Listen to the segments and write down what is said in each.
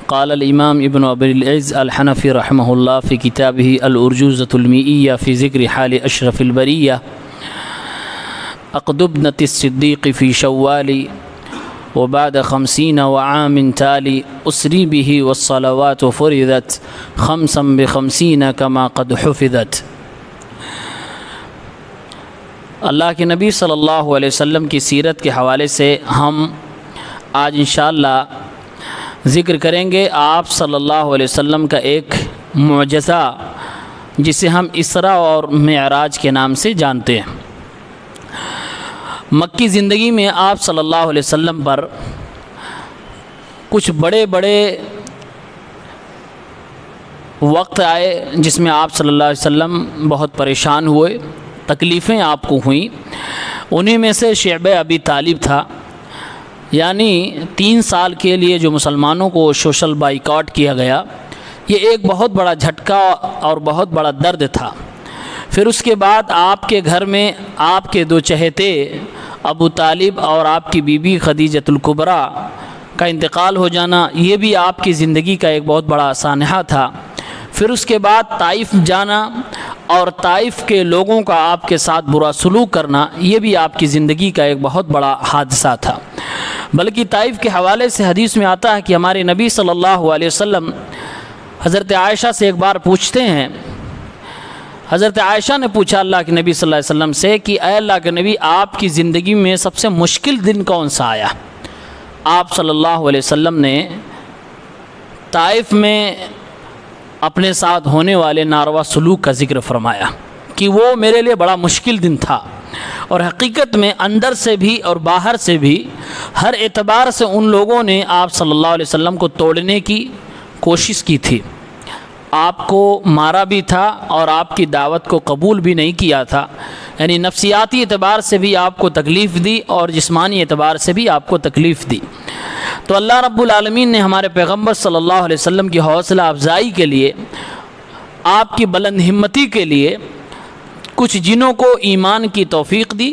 قال الإمام ابن أبي العز الحنفي رحمه الله في كتابه الأرجوزة المئية في ذكر حال أشرف البرية: أقد ابنة الصديق في شوال وبعد 50 وعام تالي أسري به والصلوات فرضت 55 كما قد حفظت۔ اللہ کے نبی صلی اللہ علیہ وسلم کی سیرت کے حوالے سے ہم آج انشاءاللہ ذکر کریں گے آپ صلی اللہ علیہ وسلم کا ایک معجزہ جسے ہم اسراء اور معراج کے نام سے جانتے ہیں۔ مکی زندگی میں آپ صلی اللہ علیہ وسلم پر کچھ بڑے بڑے وقت آئے جس میں آپ صلی اللہ علیہ وسلم بہت پریشان ہوئے، تکلیفیں آپ کو ہوئیں۔ انہی میں سے شعبہ ابی طالب تھا، یعنی 3 سال کے لیے جو مسلمانوں کو سوشل بائیکاٹ کیا گیا، یہ ایک بہت بڑا جھٹکا اور بہت بڑا درد تھا۔ پھر اس کے بعد آپ کے گھر میں آپ کے 2 چہیتے ابو طالب اور آپ کی بیوی خدیجۃ الکبریٰ کا انتقال ہو جانا، یہ بھی آپ کی زندگی کا ایک بہت بڑا سانحہ تھا۔ پھر اس کے بعد طائف جانا اور طائف کے لوگوں کا آپ کے ساتھ برا سلوک کرنا، یہ بھی آپ کی زندگی کا ایک بہت بڑا حادثہ تھا۔ بلکہ طائف کے حوالے سے حدیث میں آتا ہے کہ ہمارے نبی صلی اللہ علیہ وسلم حضرت عائشہ سے ایک بار پوچھتے ہیں، حضرت عائشہ نے پوچھا اللہ کے نبی صلی اللہ علیہ وسلم سے کہ اے اللہ کے نبی، آپ کی زندگی میں سب سے مشکل دن کون سا آیا؟ آپ صلی اللہ علیہ وسلم نے طائف میں اپنے ساتھ ہونے والے ناروا سلوک کا ذکر فرمایا کہ وہ میرے لیے بڑا مشکل دن تھا، اور حقیقت میں اندر سے بھی اور باہر سے بھی ہر اعتبار سے ان لوگوں نے آپ صلی اللہ علیہ وسلم کو توڑنے کی کوشش کی تھی، آپ کو مارا بھی تھا اور آپ کی دعوت کو قبول بھی نہیں کیا تھا، یعنی نفسیاتی اعتبار سے بھی آپ کو تکلیف دی اور جسمانی اعتبار سے بھی آپ کو تکلیف دی۔ تو اللہ رب العالمین نے ہمارے پیغمبر صلی اللہ علیہ وسلم کی حوصلہ افزائی کے لیے، آپ کی بلند ہمتی کے لیے کچھ جنوں کو ایمان کی توفیق دی۔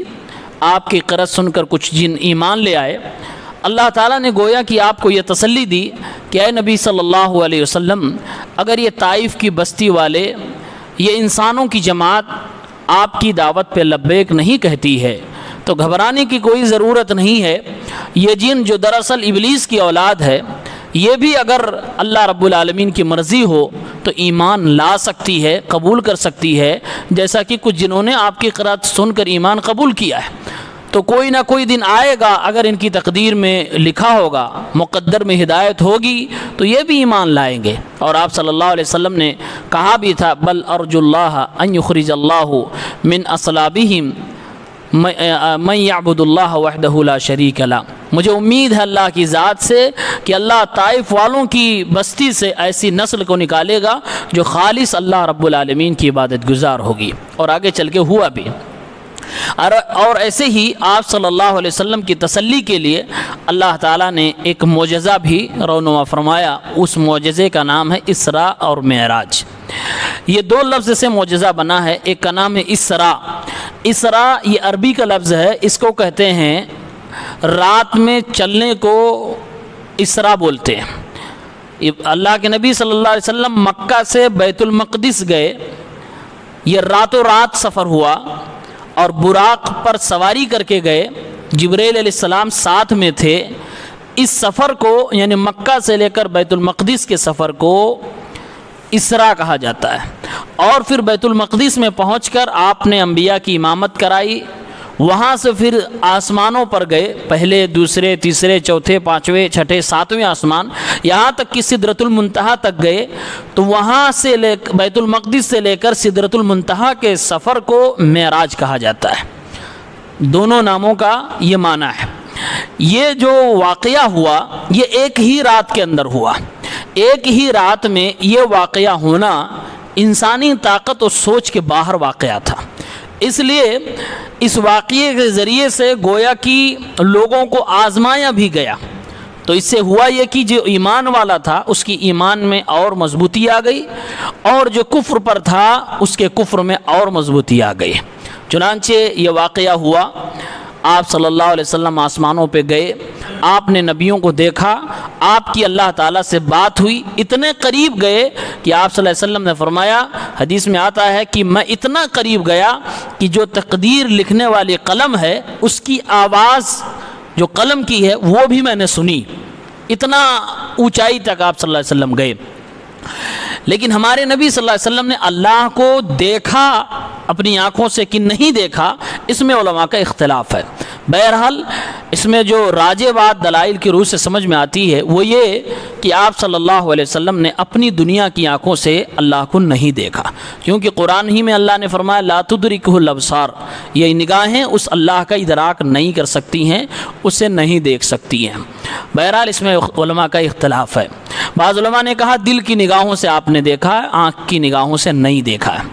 آپ کی قرأت سن کر کچھ جن ایمان لے آئے۔ اللہ تعالیٰ نے گویا کہ آپ کو یہ تسلی دی کہ اے نبی صلی اللہ علیہ وسلم، اگر یہ طائف کی بستی والے، یہ انسانوں کی جماعت آپ کی دعوت پہ لبیک نہیں کہتی ہے تو گھبرانے کی کوئی ضرورت نہیں ہے۔ یہ جن جو دراصل ابلیس کی اولاد ہے، یہ بھی اگر اللہ رب العالمین کی مرضی ہو تو ایمان لا سکتی ہے، قبول کر سکتی ہے، جیسا کہ کچھ جنہوں نے آپ کی قرأت سن کر ایمان قبول کیا ہے۔ تو کوئی نہ کوئی دن آئے گا، اگر ان کی تقدیر میں لکھا ہوگا، مقدر میں ہدایت ہوگی تو یہ بھی ایمان لائیں گے۔ اور آپ صلی اللہ علیہ وسلم نے کہا بھی تھا، بل ارجو اللہ ان یخرج اللہ من اصلابہم من یعبد اللہ وحدہ لا شریک لہ، مجھے امید ہے اللہ کی ذات سے کہ اللہ طائف والوں کی بستی سے ایسی نسل کو نکالے گا جو خالص اللہ رب العالمین کی عبادت گزار ہوگی، اور آگے چل کے ہوا بھی۔ اور ایسے ہی آپ صلی اللہ علیہ وسلم کی تسلی کے لیے اللہ تعالیٰ نے ایک معجزہ بھی رونما فرمایا۔ اس معجزے کا نام ہے اسراء اور معراج۔ یہ 2 لفظ سے معجزہ بنا ہے، ایک کا نام ہے اسراء۔ اسراء یہ عربی کا لفظ ہے، اس کو کہتے ہیں رات میں چلنے کو اسراء بولتے ہیں۔ اللہ کے نبی صلی اللہ علیہ وسلم مکہ سے بیت المقدس گئے، یہ راتوں رات سفر ہوا، اور براق پر سواری کر کے گئے، جبرائیل علیہ السلام ساتھ میں تھے۔ اس سفر کو یعنی مکہ سے لے کر بیت المقدس کے سفر کو اسراء کہا جاتا ہے۔ اور پھر بیت المقدس میں پہنچ کر آپ نے انبیاء کی امامت کرائی، وہاں سے پھر آسمانوں پر گئے، پہلے، دوسرے، تیسرے، چوتھے، پانچویں، چھٹے، ساتویں آسمان، یہاں تک کہ سدرۃ المنتہا تک گئے۔ تو وہاں سے بیت المقدس سے لے کر سدرۃ المنتہا کے سفر کو معراج کہا جاتا ہے۔ دونوں ناموں کا یہ معنی ہے۔ یہ جو واقعہ ہوا یہ ایک ہی رات کے اندر ہوا، ایک ہی رات میں یہ واقعہ ہونا انسانی طاقت اور سوچ کے باہر واقعہ تھا۔ اس لیے اس واقعے کے ذریعے سے گویا کہ لوگوں کو آزمایا بھی گیا۔ تو اس سے ہوا یہ کہ جو ایمان والا تھا اس کی ایمان میں اور مضبوطی آ گئی، اور جو کفر پر تھا اس کے کفر میں اور مضبوطی آ گئی۔ چنانچہ یہ واقعہ ہوا، آپ صلی اللہ علیہ وسلم آسمانوں پہ گئے، آپ نے نبیوں کو دیکھا، آپ کی اللہ تعالیٰ سے بات ہوئی، اتنے قریب گئے کہ آپ صلی اللہ علیہ وسلم نے فرمایا، حدیث میں آتا ہے کہ میں اتنا قریب گیا کہ جو تقدیر لکھنے والی قلم ہے اس کی آواز جو قلم کی ہے وہ بھی میں نے سنی، اتنا اونچائی تک آپ صلی اللہ علیہ وسلم گئے۔ لیکن ہمارے نبی صلی اللہ علیہ وسلم نے اللہ کو دیکھا اپنی آنکھوں سے کہ نہیں دیکھا، اس میں علماء کا اختلاف ہے۔ بہرحال اس میں جو راجح بات دلائل کی روح سے سمجھ میں آتی ہے وہ یہ کہ آپ صلی اللہ علیہ وسلم نے اپنی دنیا کی آنکھوں سے اللہ کو نہیں دیکھا، کیونکہ قرآن ہی میں اللہ نے فرمایا لا تدرکہ الابصار، یہ نگاہیں اس اللہ کا ادراک نہیں کر سکتی ہیں، اسے نہیں دیکھ سکتی ہیں۔ بہرحال اس میں علماء کا اختلاف ہے۔ بعض علماء نے کہا دل کی نگاہوں سے آپ نے دیکھا ہے، آنکھ کی نگاہوں سے نہیں دیکھا ہے۔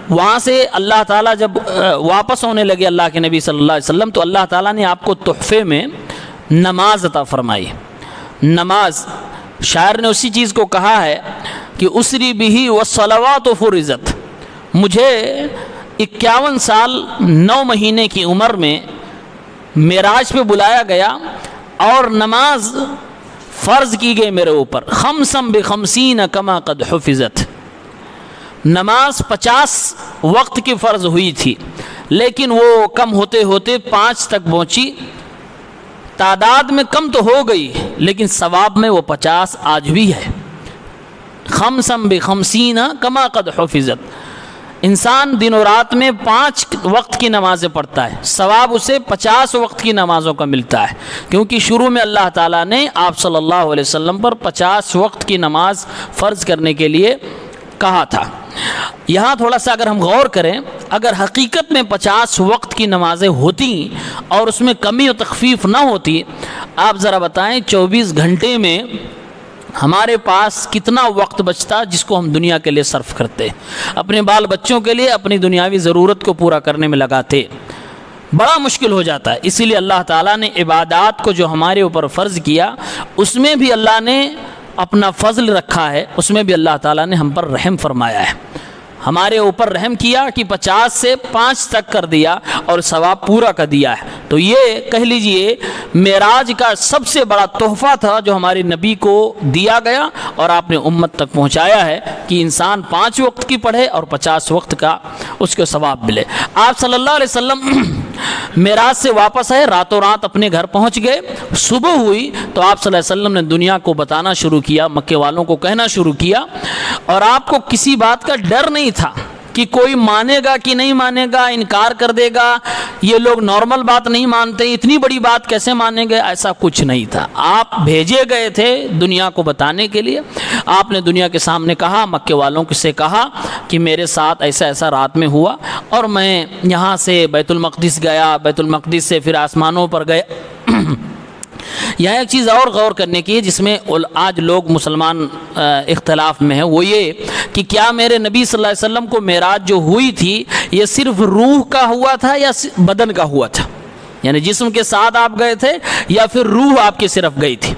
وہاں سے اللہ تعالیٰ جب واپس ہونے لگے اللہ کے نبی صلی اللہ علیہ وسلم تو اللہ تعالیٰ نے آپ کو تحفے میں نماز عطا فرمائی۔ نماز، شاعر نے اسی چیز کو کہا ہے کہ اسری بہی والصلوات فرضت، مجھے 51 سال 9 مہینے کی عمر میں معراج پہ بلایا گیا اور نماز فرض کی گئی میرے اوپر، خمسم بخمسین کما قد حفظت، نماز 50 وقت کی فرض ہوئی تھی لیکن وہ کم ہوتے ہوتے 5 تک پہنچی، تعداد میں کم تو ہو گئی لیکن ثواب میں وہ 50 آج بھی ہے۔ خمسم بخمسین کما قد حفظت، انسان دن و رات میں 5 وقت کی نمازیں پڑھتا ہے، ثواب اسے 50 وقت کی نمازوں کا ملتا ہے، کیونکہ شروع میں اللہ تعالیٰ نے آپ صلی اللہ علیہ وسلم پر 50 وقت کی نماز فرض کرنے کے لیے کہا تھا۔ یہاں تھوڑا سا اگر ہم غور کریں، اگر حقیقت میں 50 وقت کی نمازیں ہوتی اور اس میں کمی و تخفیف نہ ہوتی، آپ ذرا بتائیں 24 گھنٹے میں ہمارے پاس کتنا وقت بچتا جس کو ہم دنیا کے لیے صرف کرتے، اپنے بال بچوں کے لیے اپنی دنیاوی ضرورت کو پورا کرنے میں لگاتے، بڑا مشکل ہو جاتا ہے۔ اسی لیے اللہ تعالیٰ نے عبادات کو جو ہمارے اوپر فرض کیا اس میں بھی اللہ نے اپنا فضل رکھا ہے، اس میں بھی اللہ تعالیٰ نے ہم پر رحم فرمایا ہے، ہمارے اوپر رحم کیا کہ 50 سے 5 تک کر دیا اور ثواب پورا کر دیا ہے۔ تو یہ کہہ لیجئے معراج کا سب سے بڑا تحفہ تھا جو ہمارے نبی کو دیا گیا اور آپ نے امت تک پہنچایا ہے کہ انسان 5 وقت کی پڑھے اور 50 وقت کا اس کو ثواب ملے۔ آپ صلی اللہ علیہ وسلم معراج سے واپس آئے، راتوں رات اپنے گھر پہنچ گئے، صبح ہوئی تو آپ صلی اللہ علیہ وسلم نے دنیا کو بتانا شروع کیا، مکے والوں کو کہنا شروع کیا، اور آپ کو کسی بات کا ڈر نہیں تھا کہ کوئی مانے گا کہ نہیں مانے گا، انکار کر دے گا، یہ لوگ نارمل بات نہیں مانتے، اتنی بڑی بات کیسے مانیں گے، ایسا کچھ نہیں تھا۔ آپ بھیجے گئے تھے دنیا کو بتانے کے لیے، آپ نے دنیا کے سامنے کہا، مکے والوں سے کہا کہ میرے ساتھ ایسا ایسا رات میں ہوا اور میں یہاں سے بیت المقدس گیا، بیت المقدس سے پھر آسمانوں پر گیا۔ یہاں ایک چیز اور غور کرنے کی ہے جس میں آج لوگ مسلمان اختلاف میں ہیں، وہ یہ کہ کیا میرے نبی صلی اللہ علیہ وسلم کو معراج جو ہوئی تھی یہ صرف روح کا ہوا تھا یا بدن کا ہوا تھا، یعنی جسم کے ساتھ آپ گئے تھے یا پھر روح آپ کی صرف گئی تھی؟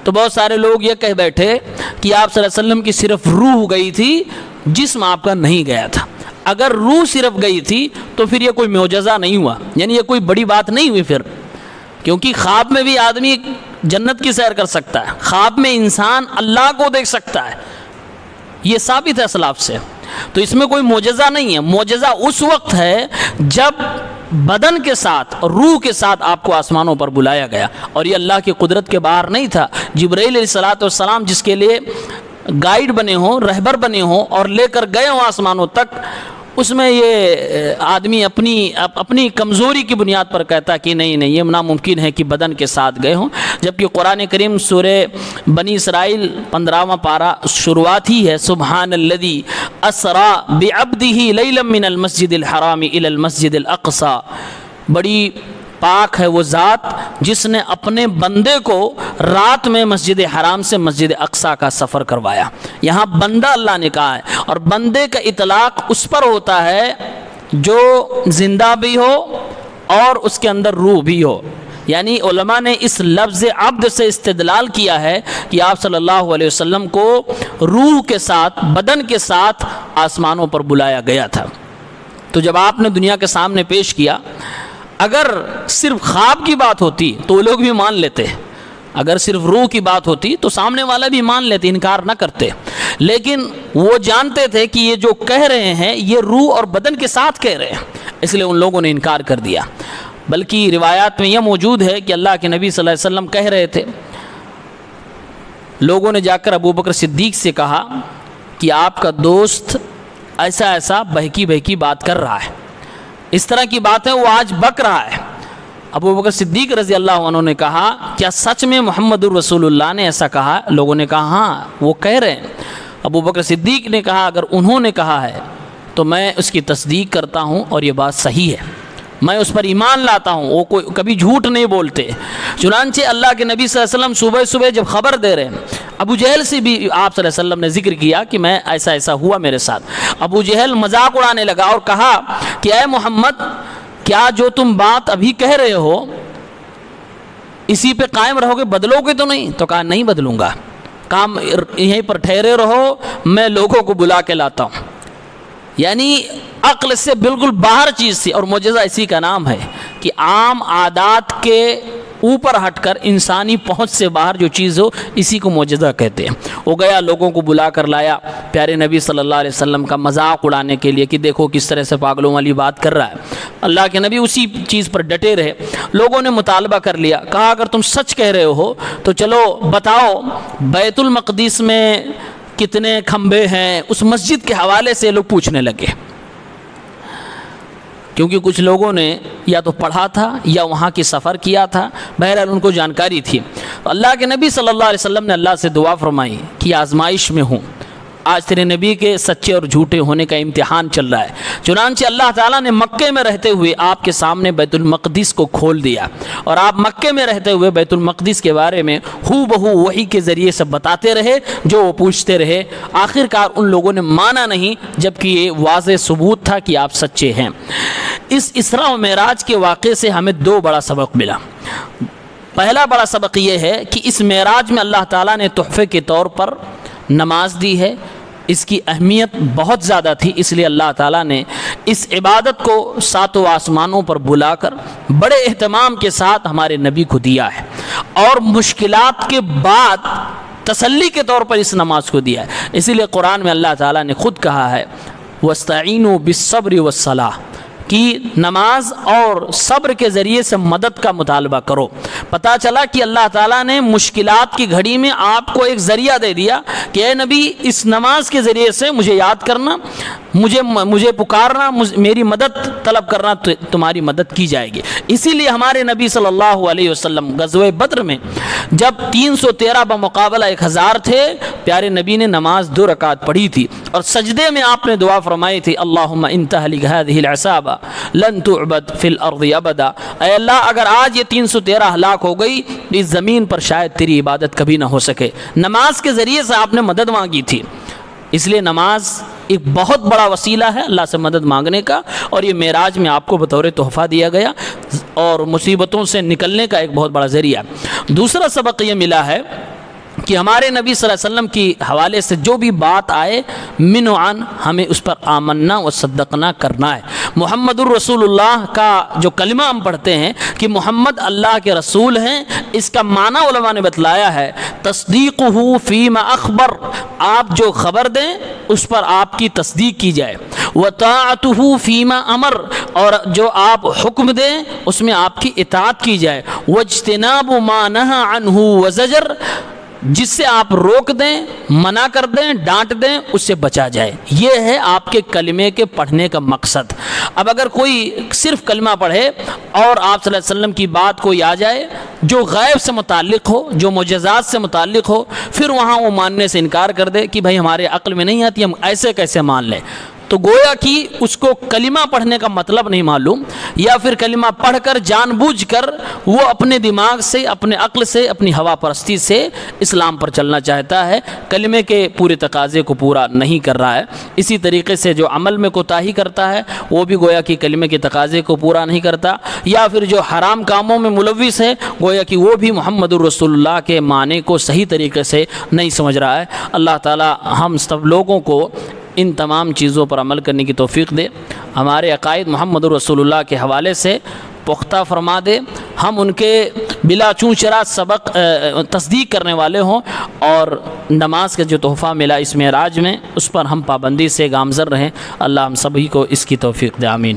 تو بہت سارے لوگ یہ کہہ بیٹھے کہ آپ صلی اللہ علیہ وسلم کی صرف روح گئی تھی، جسم آپ کا نہیں گیا تھا۔ اگر روح صرف گئی تھی تو پھر یہ کوئی معجزہ نہیں ہوا، یعنی یہ کوئی بڑی بات نہیں ہوئی پھر، کیونکہ خواب میں بھی آدمی جنت کی سیر کر سکتا ہے، خواب میں انسان اللہ کو دیکھ سکتا ہے، یہ ثابت ہے اسلاف سے۔ تو اس میں کوئی معجزہ نہیں ہے، معجزہ اس وقت ہے جب بدن کے ساتھ اور روح کے ساتھ آپ کو آسمانوں پر بلایا گیا، اور یہ اللہ کی قدرت کے باہر نہیں تھا۔ جبرائیل علیہ السلام جس کے لیے گائیڈ بنے ہوں، رہبر بنے ہوں اور لے کر گئے ہوں آسمانوں تک، اس میں یہ آدمی اپنی کمزوری کی بنیاد پر کہتا کہ نہیں یہ ناممکن ہے کہ بدن کے ساتھ گئے ہوں، جبکہ قرآن کریم سورہ بنی اسرائیل 15واں پارہ شروعات ہی ہے، سبحان الذی اسرا بعبدہ لیلا من المسجد الحرام الی المسجد الاقصی، بڑی پاک ہے وہ ذات جس نے اپنے بندے کو رات میں مسجد حرام سے مسجد اقصی کا سفر کروایا۔ یہاں بندہ اللہ نے کہا ہے، اور بندے کا اطلاق اس پر ہوتا ہے جو زندہ بھی ہو اور اس کے اندر روح بھی ہو۔ یعنی علماء نے اس لفظ عبد سے استدلال کیا ہے کہ آپ صلی اللہ علیہ وسلم کو روح کے ساتھ، بدن کے ساتھ آسمانوں پر بلایا گیا تھا۔ تو جب آپ نے دنیا کے سامنے پیش کیا، اگر صرف خواب کی بات ہوتی تو وہ لوگ بھی مان لیتے، اگر صرف روح کی بات ہوتی تو سامنے والا بھی مان لیتے، انکار نہ کرتے، لیکن وہ جانتے تھے کہ یہ جو کہہ رہے ہیں یہ روح اور بدن کے ساتھ کہہ رہے ہیں، اس لیے ان لوگوں نے انکار کر دیا۔ بلکہ روایات میں یہ موجود ہے کہ اللہ کے نبی صلی اللہ علیہ وسلم کہہ رہے تھے، لوگوں نے جا کر ابو بکر صدیق سے کہا کہ آپ کا دوست ایسا ایسا بہکی بہکی بات کر رہا ہے، اس طرح کی باتیں وہ آج بک رہا ہے۔ ابو بکر صدیق رضی اللہ عنہ نے کہا کیا سچ میں محمد الرسول اللہ نے ایسا کہا؟ لوگوں نے کہا ہاں وہ کہہ رہے ہیں۔ ابو بکر صدیق نے کہا اگر انہوں نے کہا ہے تو میں اس کی تصدیق کرتا ہوں اور یہ بات صحیح ہے، میں اس پر ایمان لاتا ہوں، وہ کوئی کبھی جھوٹ نہیں بولتے۔ چنانچہ اللہ کے نبی صلی اللہ علیہ وسلم صبح صبح جب خبر دے رہے ہیں، ابو جہل سے بھی آپ صلی اللہ علیہ وسلم نے ذکر کیا کہ میں ایسا ایسا ہوا میرے ساتھ۔ ابو جہل مذاق اڑانے لگا اور کہا کہ اے محمد، کیا جو تم بات ابھی کہہ رہے ہو اسی پہ قائم رہو گے، بدلو گے تو نہیں؟ تو کہا نہیں بدلوں گا، کام یہیں پر ٹھہرے رہو، میں لوگوں کو بلا کے لاتا ہوں۔ یعنی عقل سے بالکل باہر چیز تھی، اور معجزہ اسی کا نام ہے کہ عام عادات کے اوپر ہٹ کر انسانی پہنچ سے باہر جو چیز ہو اسی کو معجزہ کہتے ہیں۔ وہ گیا لوگوں کو بلا کر لایا پیارے نبی صلی اللہ علیہ وسلم کا مذاق اڑانے کے لیے کہ دیکھو کس طرح سے پاگلوں والی بات کر رہا ہے۔ اللہ کے نبی اسی چیز پر ڈٹے رہے۔ لوگوں نے مطالبہ کر لیا، کہا اگر تم سچ کہہ رہے ہو تو چلو بتاؤ بیت المقدس میں کتنے کھمبے ہیں، اس مسجد کے حوالے سے لوگ پوچھنے لگے، کیونکہ کچھ لوگوں نے یا تو پڑھا تھا یا وہاں کی سفر کیا تھا، بہرحال ان کو جانکاری تھی۔ اللہ کے نبی صلی اللہ علیہ وسلم نے اللہ سے دعا فرمائی کہ آزمائش میں ہوں، آج تیرے نبی کے سچے اور جھوٹے ہونے کا امتحان چل رہا ہے۔ چنانچہ اللہ تعالیٰ نے مکے میں رہتے ہوئے آپ کے سامنے بیت المقدس کو کھول دیا، اور آپ مکے میں رہتے ہوئے بیت المقدس کے بارے میں ہو بہو وحی کے ذریعے سے بتاتے رہے جو وہ پوچھتے رہے۔ آخر کار ان لوگوں نے مانا نہیں، جبکہ یہ واضح ثبوت تھا کہ آپ سچے ہیں۔ اس اسراء و معراج کے واقعے سے ہمیں دو بڑا سبق ملا۔ پہلا بڑا سبق یہ ہے کہ اس معراج میں اللہ تعالیٰ نے تحفے کے طور پر نماز دی ہے، اس کی اہمیت بہت زیادہ تھی، اس لیے اللہ تعالیٰ نے اس عبادت کو ساتوں آسمانوں پر بلا کر بڑے اہتمام کے ساتھ ہمارے نبی کو دیا ہے، اور مشکلات کے بعد تسلی کے طور پر اس نماز کو دیا ہے۔ اسی لیے قرآن میں اللہ تعالیٰ نے خود کہا ہے وَاسْتَعِينُوا بِالصَّبْرِ وَالصَّلَاةِ، کہ نماز اور صبر کے ذریعے سے مدد کا مطالبہ کرو۔ پتہ چلا کہ اللہ تعالیٰ نے مشکلات کی گھڑی میں آپ کو ایک ذریعہ دے دیا کہ اے نبی اس نماز کے ذریعے سے مجھے یاد کرنا، مجھے پکارنا، میری مدد طلب کرنا، تمہاری مدد کی جائے گی۔ اسی لیے ہمارے نبی صلی اللہ علیہ وسلم غزوہ بدر میں جب 313 بمقابلہ 1000 تھے، پیارے نبی نے نماز 2 رکعت پڑھی تھی، اور سجدے میں آپ نے دعا فرمائی تھی اللہم ان تہلک ہذہ العصابہ لن تعبد فی الارض ابدا، اے اللہ اگر آج یہ 313 ہلاک ہو گئی اس زمین پر شاید تیری عبادت کبھی نہ ہو سکے۔ نماز کے ذریعے سے آپ نے مدد مانگی تھی، اس لیے نماز ایک بہت بڑا وسیلہ ہے اللہ سے مدد مانگنے کا، اور یہ معراج میں آپ کو بطور تحفہ دیا گیا اور مصیبتوں سے نکلنے کا ایک بہت بڑا ذریعہ۔ دوسرا سبق یہ ملا ہے کہ ہمارے نبی صلی اللہ علیہ وسلم کی حوالے سے جو بھی بات آئے من و عن ہمیں اس پر آمنا و صدقنا کرنا ہے۔ محمد الرسول اللہ کا جو کلمہ ہم پڑھتے ہیں کہ محمد اللہ کے رسول ہیں، اس کا معنی علماء نے بتلایا ہے تصدیقہ فیما اخبر، آپ جو خبر دیں اس پر آپ کی تصدیق کی جائے، وطاعتہ فیما امر، اور جو آپ حکم دیں اس میں آپ کی اطاعت کی جائے، واجتناب ما نہى عنہ وزجر، جس سے آپ روک دیں، منع کر دیں، ڈانٹ دیں، اس سے بچا جائے۔ یہ ہے آپ کے کلمے کے پڑھنے کا مقصد۔ اب اگر کوئی صرف کلمہ پڑھے اور آپ صلی اللہ علیہ وسلم کی بات کوئی آ جائے جو غیب سے متعلق ہو، جو معجزات سے متعلق ہو، پھر وہاں وہ ماننے سے انکار کر دے کہ بھائی ہمارے عقل میں نہیں آتی، ہم ایسے کیسے مان لیں، تو گویا کہ اس کو کلمہ پڑھنے کا مطلب نہیں معلوم، یا پھر کلمہ پڑھ کر جان بوجھ کر وہ اپنے دماغ سے، اپنے عقل سے، اپنی ہوا پرستی سے اسلام پر چلنا چاہتا ہے، کلمے کے پورے تقاضے کو پورا نہیں کر رہا ہے۔ اسی طریقے سے جو عمل میں کوتاہی کرتا ہے وہ بھی گویا کہ کلمے کے تقاضے کو پورا نہیں کرتا، یا پھر جو حرام کاموں میں ملوث ہے گویا کہ وہ بھی محمد الرسول اللہ کے معنی کو صحیح طریقے سے نہیں سمجھ رہا ہے۔ اللہ تعالی ہم سب لوگوں کو ان تمام چیزوں پر عمل کرنے کی توفیق دے، ہمارے عقائد محمد الرسول اللہ کے حوالے سے پختہ فرما دے، ہم ان کے بلا چون چرا سبق تصدیق کرنے والے ہوں، اور نماز کا جو تحفہ ملا اس معراج میں اس پر ہم پابندی سے گامزن رہیں۔ اللہ ہم سبھی کو اس کی توفیق دے، آمین۔